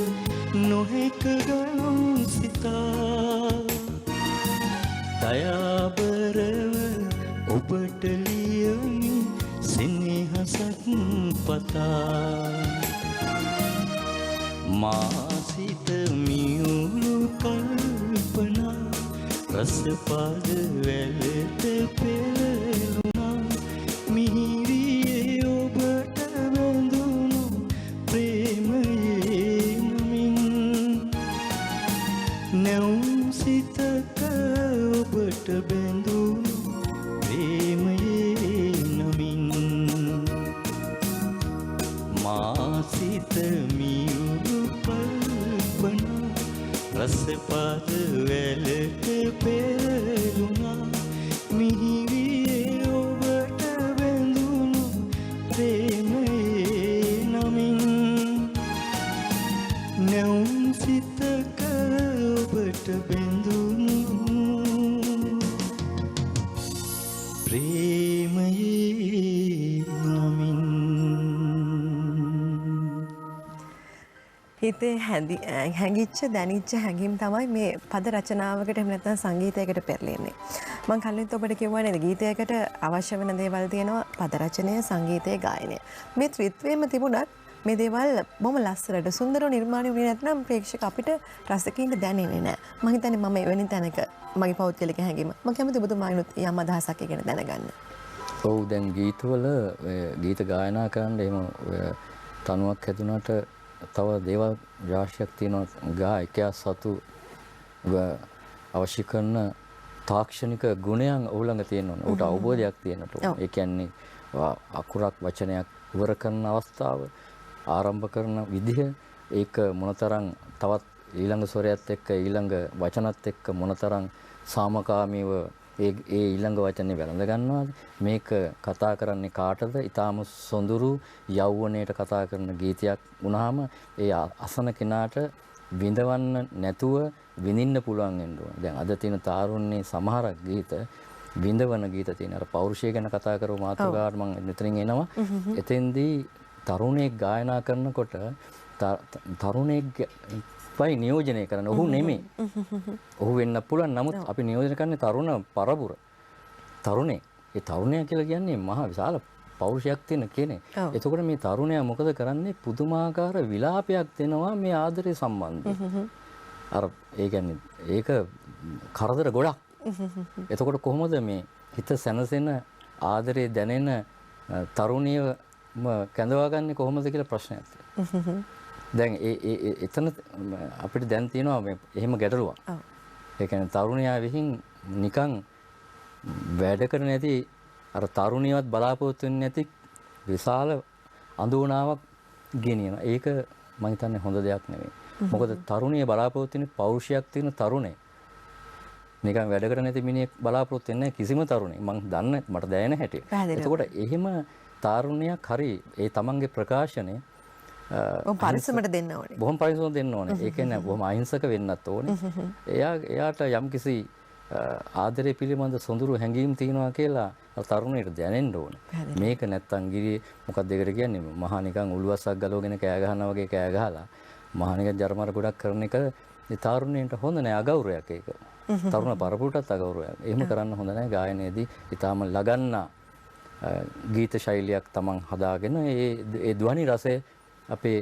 නොහැක ගනු සිතා දයාබරව ඔබට ලියමි සෙනෙහසක් පතා මා සිත මියුරු කල්පනා රසපද වැලට පෙරළුණා මිහිරියේ ඔබට වැඳුණු ප්‍රේමයේ නමින් නැවුම් සිතක ඔබට බැඳුණු ප්‍රේමයේ නමින් මා සිත මියුරු කල්පනා රසපද වැලට පෙරළුණා මිහිරියේ ඔබට බැඳුණු ප්‍රේමයේ නමින් නැවුම් සිතක ඔබට බැඳුණු ප්‍රේමයේ නමින් හිතේ හැඟිච්ච දැනිච්ච හැඟීම් තමයි මේ පද රචනාවකට එහෙම නැත්නම් සංගීතයකට පෙරලෙන්නේ. මම කලින් ඔබට කිව්වා නේද ගීතයකට අවශ්‍ය වෙන දේවල් තියෙනවා පද රචනය, සංගීතය, ගායනය. මේ ත්‍රිත්වයේම තිබුණත් මේ දේවල් බොහොම ලස්සනට සුන්දරව නිර්මාණය වුණේ නැත්නම් ප්‍රේක්ෂක අපිට රසිකින්ට දැනෙන්නේ නැහැ. මම හිතන්නේ මම එවැනි තැනක මගේ පෞද්ගලික හැඟීම. මම කැමති ඔබතුමාගෙනුත් යම් අදහසක් ගැන දැනගන්න. ඔව් දැන් ගීතවල ගීත ගායනා කරන්න එහෙම තනුවක් හැදුනට තව දේවල් රාශියක් තියෙනවා ගායකයා සතු අවශ්‍ය කරන තාක්ෂණික ගුණයන් ඔහු ළඟ තියෙන්න ඕන. උට අවබෝධයක් තියෙන්න ඕන. ඒ කියන්නේ අකුරක් වචනයක් ඉවර කරන අවස්ථාව, ආරම්භ කරන විදිහ, ඒක මොනතරම් තවත් ඊළඟ ස්වරයත් එක්ක ඊළඟ වචනත් එක්ක මොනතරම් සාමකාමීව ඒ ඊළඟ වචනේ වැළඳ ගන්නවාද, මේක කතා කරන්නේ කාටද, ඊටාම සොඳුරු යෞවනයට කතා කරන ගීතයක් වුණාම ඒ අසන කෙනාට විඳවන්න නැතුව විඳින්න පුළුවන් වෙන්න ඕන. දැන් අද තියෙන තාරුණ්‍යයේ සමහර ගීත විඳවන ගීත තියෙන අර පෞරුෂය ගැන කතා කරව මාතෘකාවට මම මෙතනින් එනවා. එතෙන්දී තරුණයෙක් ගායනා කරනකොට තරුණයෙක් පයි නියෝජනය කරන ඔහු නෙමෙයි. ඔහු වෙන්න පුළුවන්. නමුත් අපි නියෝජනය කරන්නේ තරුණ පරපුර. තරුණේ. ඒ තරුණයා කියලා කියන්නේ මහා විශාල පෞරුෂයක් තියෙන කෙනෙක්. එතකොට මේ තරුණයා මොකද කරන්නේ? පුදුමාකාර විලාපයක් දෙනවා මේ ආදරය සම්බන්ධයෙන්. අර ඒ කියන්නේ ඒක කරදර ගොඩක්. එතකොට කොහොමද මේ හිත සැනසෙන ආදරේ දැනෙන තරුණියව කැඳවාගන්නේ කොහොමද කියලා ප්‍රශ්නයක් තියෙනවා. දැන් එතන අපිට දැන් තියෙනවා මේ එහෙම ගැටලුවක්. ඒ කියන්නේ තරුණයා විසින් නිකන් වැඩ කරන්නේ නැති අර තරුණියවත් බලාපොරොත්තු වෙන්නේ නැති විශාල අඳුනාවක් ගෙනියනවා. ඒක මම හිතන්නේ හොඳ දෙයක් නෙවෙයි. මොකද තරුණිය බලාපොරොත්තු වෙන්නේ පෞරුෂයක් තියෙන තරුණේ. නිකන් වැඩ කරන්නේ නැති මිනිහෙක් බලාපොරොත්තු වෙන්නේ කිසිම තරුණෙක්. මම දන්න මට දැනෙන හැටි. එතකොට එහෙම තරුණියක් හරි ඒ තමන්ගේ ප්‍රකාශනය බොහොම පරිස්සමට දෙන්න ඕනේ. බොහොම පරිස්සමට දෙන්න ඕනේ. ඒ කියන්නේ බොහොම අහිංසක වෙන්නත් ඕනේ. එයාට යම්කිසි ආදරය පිළිබඳ සොඳුරු හැඟීම් තියෙනවා කියලා තරුණයට දැනෙන්න ඕනේ. මේක නැත්තම් ගිරි මොකක්ද ඒකට කියන්නේ මහා නිකන් උළුවස්සක් ගලවගෙන කෑ ගහනවා වගේ කෑ ගහලා මහා නිකන් ජර්මර ගොඩක් කරන එක ඒ තරුණයට හොඳ නෑ, අගෞරවයක් ඒක. තරුණ පරපුරටත් අගෞරවයක්. එහෙම කරන්න හොඳ නෑ. ගායනයේදී ඊටාම ලගන්නා ගීත ශෛලියක් තමන් හදාගෙන ඒ ධ්වනි රසය අපේ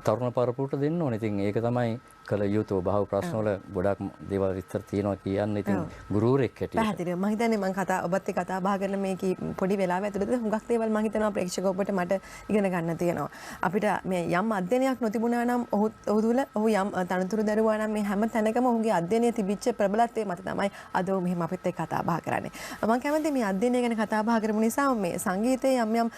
තරුණ පරපුරට දෙන්න ඕනේ. ඉතින් ඒක තමයි කල යුතු. බහුව ප්‍රශ්න වල ගොඩක් දේවල් විස්තර තියෙනවා කියන්න. ඉතින් ගුරුවරයෙක් හැටියට පැහැදිලිව මම හිතන්නේ මම ඔබත් එක්ක කතා බහ කරන මේ පොඩි වෙලාව ඇතුළත හුඟක් දේවල් මම හිතනවා ප්‍රේක්ෂක ඔබට මට ඉගෙන ගන්න තියෙනවා. අපිට මේ යම් අධ්‍යයනයක් නොතිබුණා නම් ඔහු තුල ඔහු යම් තනතුරු දරුවා නම් මේ හැම තැනකම ඔහුගේ අධ්‍යයනයේ තිබිච්ච ප්‍රබලත්වය මත තමයි අද ඔහු මෙහෙම අපිත් එක්ක කතා බහ කරන්නේ. මම කැමතියි මේ අධ්‍යයනය ගැන කතා බහ කරමු නිසා මේ සංගීතයේ යම්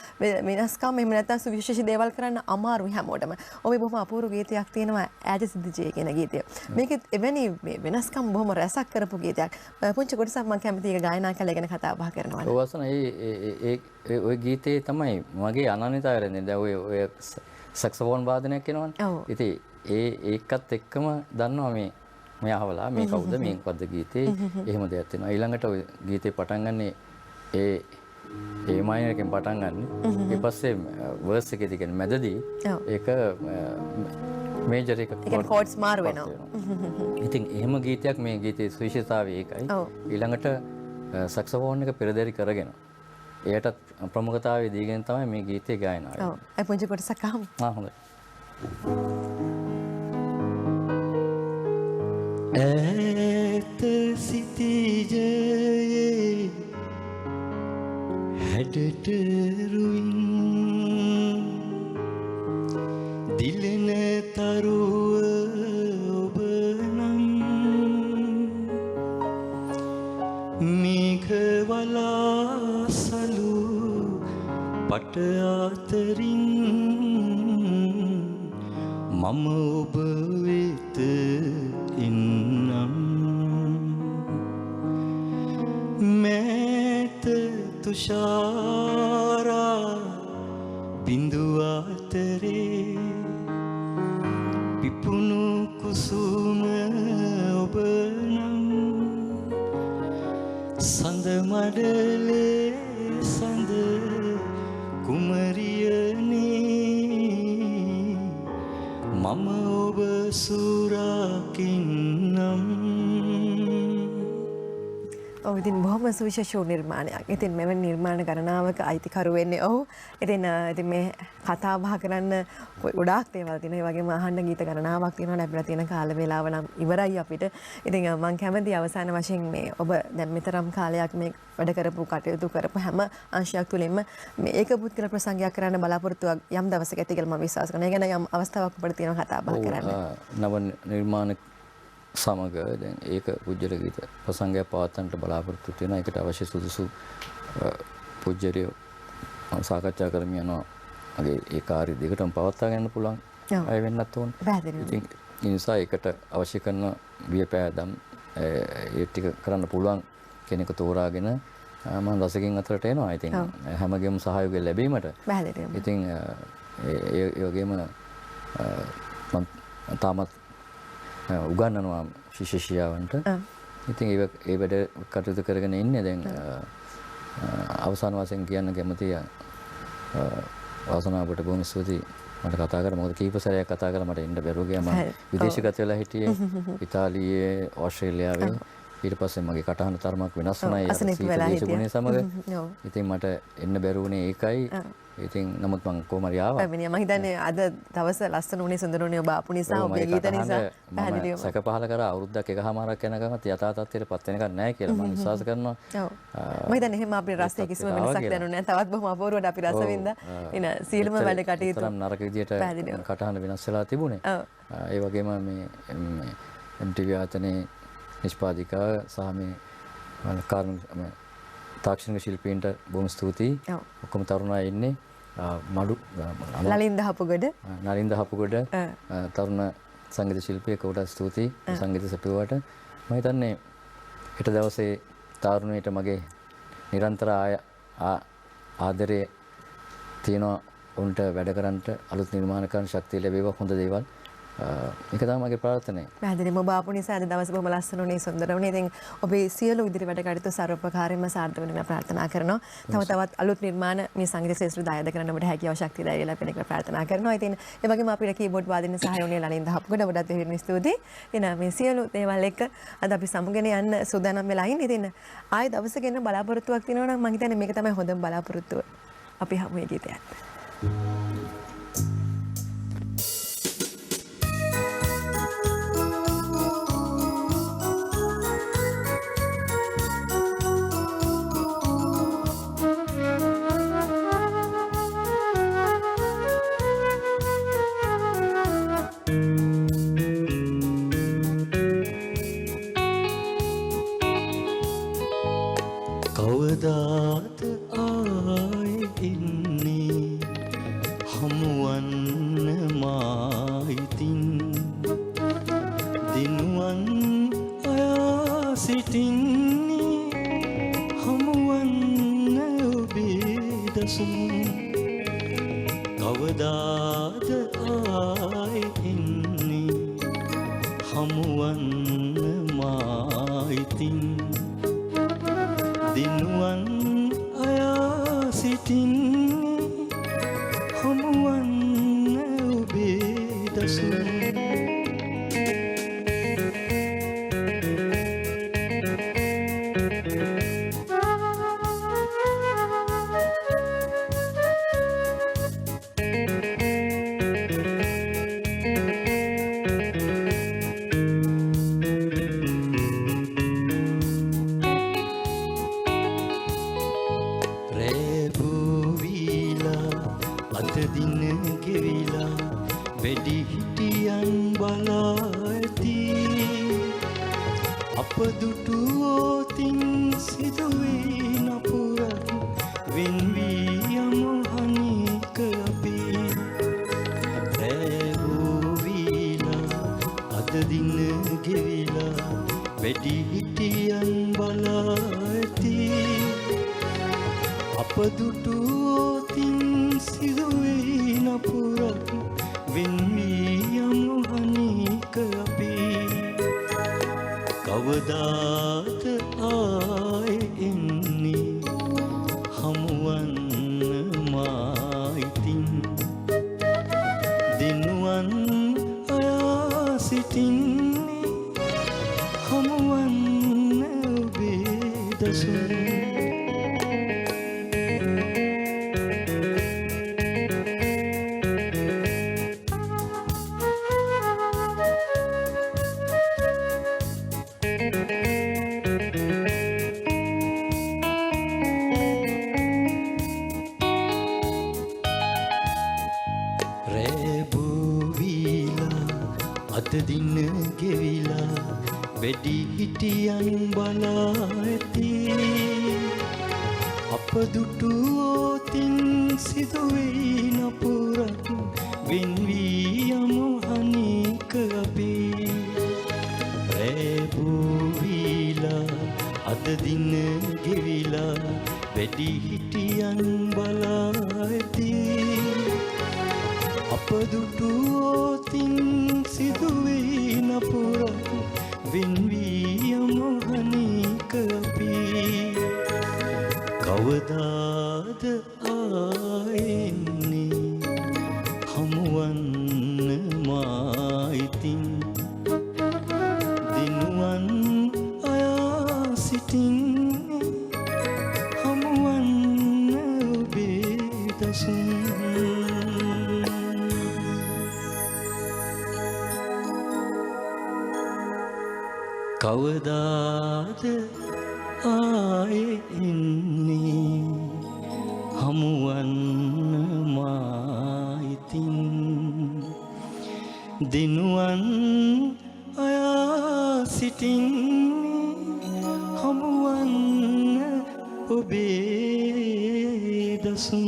වෙනස්කම් එහෙම නැත්නම් සුවිශේෂී දේවල් කරන්න අමාරුයි හැමෝටම. ඔබේ බොහොම අපූර්ව ගීතයක් තියෙනවා ඈත සිද්ධිජේ කියන ගීතය. මේක එවැනි වෙනස්කම් බොහොම රසක් කරපු ගීතයක්. පුංචි කොටසක් මම කැමතියි ඒක ගායනා කරලා ගැන කතා බහ කරනවා. ඔව් වසන ඔය ගීතේ තමයි මගේ අනන්‍යතාවය රැඳෙන්නේ. දැන් ඔය සැක්සෆෝන් වාදනයක් එනවනේ. ඉතින් ඒකත් එක්කම දන්නවා මේ අහවලා මේ කවුද මේ මොකද්ද ගීතේ එහෙම දෙයක් තියෙනවා. ඊළඟට ඔය ගීතේ පටන් ගන්නේ ඒ මයිනර් එකෙන් පටන් ගන්න. ඊට පස්සේ වර්ස් එකේදී කියන්නේ මැදදී ඒක මේජර් එක කෝඩ්ස් මාරු වෙනවා. ඉතින් එහෙම ගීතයක් මේ ගීතයේ විශේෂතාවය ඒකයි. ඊළඟට සැක්සෆෝන් එක පෙරදරි කරගෙන එයටත් ප්‍රමුඛතාවය දීගෙන තමයි මේ ගීතේ ගායනා වෙන්නේ. ඔව්. ඒ පුංචි කොටසක් අහමු. හොඳයි. ඈත සිටිජයේ හැඩට රුයින් දිලෙන තරුව ඔබ නම් මේඝවලාසලු පට අතරින් මම ඔබ වෙත එන්නම් මෑත තුෂාරා බිඳු අතරේ පිපුණු කුසුම ඔබ නම් සඳ මඩලේ සඳ කුමරියනේ මම ඔබ සුරකින්නම් ඔව් ඉතින් බොහොම සුවිශේෂ නිර්මාණයක්. ඉතින් මෙවැනි නිර්මාණ ගණනාවක අයිතිකරු වෙන්නේ ඔව්. ඉතින් මේ කතා බහ කරන්න ගොඩාක් දේවල් තියෙනවා. ඒ වගේම අහන්න ගීත ගණනාවක් තියෙනවා. ලැබිලා තියෙන කාල වේලාව නම් ඉවරයි අපිට. ඉතින් මම කැමති අවසාන වශයෙන් මේ ඔබ දැන් මෙතරම් කාලයක් මේ වැඩ කරපු කටයුතු කරපු හැම අංශයක් තුළින්ම මේ ඒක පුද්ගල ප්‍රසංගයක් කරන්න බලාපොරොත්තුවක් යම් දවසක ඇති කියලා මම විශ්වාස කරනවා. ඒ ගැන යම් අවස්ථාවක් අපිට තියෙනවා කතා බහ කරන්න. නව නිර්මාණ සමග දැන් ඒක පුජ්‍යල ගීත ප්‍රසංගයක් පවත්වන්නට බලාපොරොත්තු වෙනවා. ඒකට අවශ්‍ය සුදුසු පුජ්‍යලිය සාකච්ඡා කරමින් යනවා. මගේ ඒ කාර්ය දෙකටම පවත්වා ගන්න පුළුවන් අය වෙන්නත් ඕන. ඉතින් ඒ නිසා ඒකට අවශ්‍ය කරන වියපෑදම් ඒ ටික කරන්න පුළුවන් කෙනෙකු තෝරාගෙන මම දශකකින් අතරට එනවා. ඉතින් හැමගේම සහයෝගය ලැබීමට ඉතින් ඒ වගේම මම තාමත් උගන්වනවා ශිෂ්‍යයන්ට. ඉතින් ඒ වැඩ කටයුතු කරගෙන ඉන්නේ. දැන් අවසාන වශයෙන් කියන්න කැමතියි වාසනාවට බොහොම ස්තුතියි මට කතා කරා. මොකද කීප සැරයක් කතා කරලා මට ඉන්න බැරුව ගියා. මම විදේශගත වෙලා හිටියේ ඉතාලියේ ඕස්ට්‍රේලියාවේ. ඊට පස්සේ මගේ කටහඬ තරමක් වෙනස් වුණා ඒ දේශගුණය සමග. ඉතින් මට එන්න බැරුව වුණේ ඒකයි. ඉතින් නමුත් මම කොහොම හරි ආවා. මම හිතන්නේ අද දවස ලස්සන උනේ සුන්දරුනේ ඔබ ආපු නිසා ඔබේ ගීත නිසා පැහැදිලිවම සැක පහල කරා අවුරුද්දක් එකමාරක් යනකමත් යථා තත්ත්වයට පත් වෙනකන් නැහැ කියලා මම විශ්වාස කරනවා. ඔව්. මම හිතන්නේ එහෙම අපේ රසයේ කිසිම වෙනසක් දැනුනේ නැහැ. තවත් බොහොම අපූර්වට අපි රස වින්දා. එන සියලුම වැඩ කටයුතු තරම් නරක විදියට කටහඬ වෙනස් වෙලා තිබුණේ. ඒ වගේම මේ MTV ආයතනයේ නිෂ්පාදිකා සහ මේ තාක්ෂණික ශිල්පීන්ට බොහොම ස්තුතියි. ඔක්කොම තරුණ අය ඉන්නේ. නලින්ද හපුගොඩ තරුණ සංගීත ශිල්පියෙකුට ස්තුතියි සංගීත සැපුවට. මම හිතන්නේ හෙට දවසේ තරුණයට මගේ නිරන්තර ආදරය තියෙනවා. උන්ට වැඩ කරන්නට අලුත් නිර්මාණ කරන්න ශක්තිය ලැබේවා. හොඳ දේවල් ඒක තමයි මගේ ප්‍රාර්ථනාව. පැහැදිලිවම ඔබ ආපු නිසා අද දවස බොහොම ලස්සන උනේ සුන්දර උනේ. ඉතින් ඔබේ සියලු ඉදිරි වැඩ කටයුතු සර්වපකාරීව සාර්ථක වෙන්න ප්‍රාර්ථනා කරනවා. තවත් අලුත් නිර්මාණ මේ සංගීත ශාස්ත්‍රීය දායද කරන්න ඔබට හැකියාව ශක්තිය ධෛර්යය ලැබෙන එක ප්‍රාර්ථනා කරනවා. ඉතින් ඒ වගේම අපිට කීබෝඩ් වාදනයේ සහාය උනේ ලලින්ද හප්ගොඩ. ඔබටත් දෙහිමින් ස්තුතියි. ඉතින් මේ සියලු දේවල් එක්ක අද අපි සමුගෙන යන්න සූදානම් වෙලා ඉන්නේ. ඉතින් ආයේ දවසක එන්න බලාපොරොත්තුවක් තියෙනවා නම් මම හිතන්නේ මේක තමයි හොඳම බලාපොරොත්තුව. අපි හමු මේ ගීතයත්. කවදාද ආයේ ඉන්නේ හමුවන්න මායිතින් දිනුවන් අයා සිටින්නේ හමුවන්න ඔබේ දසුන් කවදාද ආයේ ඉන්නේ හමුවන්න මායිතින් දිනුවන් අයා සිටින්නේ හමුවන්න ඔබේ දසුන් අපදුටුවෝතින් සිදුවේ නපුරක් වෙන්වී යමු හනික අපි රැවූ දින ගෙවිලා වැඩි හිටියන් බලා ඇති අප දුටුවෝතින් සිදුවෙයි නපුරක් වෙන්වී යමු හනික අපි කවදාද ආයේ එන්නේ හමුවන්න මායිතින් දිනුවන් අයා සිටින්නේ හමුවන්න ඔබේ දසුන් අද දින ගෙවිලා වැඩි හිටියන් බලා ඇති අප දුටුවෝතින් සිදුවෙයි නපුරක් වෙන්වී යමු හනික අපි රැබුවීලා අද දින ගෙවිලා වැඩි හිටියන් බලා ඇති අප දුටුවෝතින් සිදුවෙයි නපුරක් වෙන්වී යමු හනික අපි කවදාද ආයෙන්නේ හමුවන්න මායිතින් දිනුවන් අයා සිටින්නේ හමුවන්න ඔබේ දසුන් කවදාද ආයේ එන්නේ හමුවන්න මායිතින් දිනුවන් අයා සිටින්නේ හමුවන්න ඔබේ දසුන්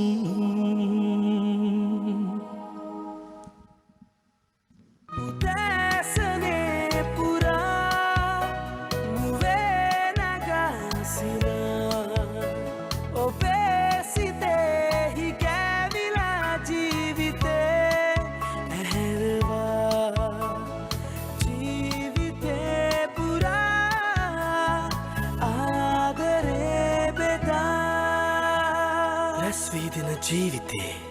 රැස් වී දෙන ජීවිතේ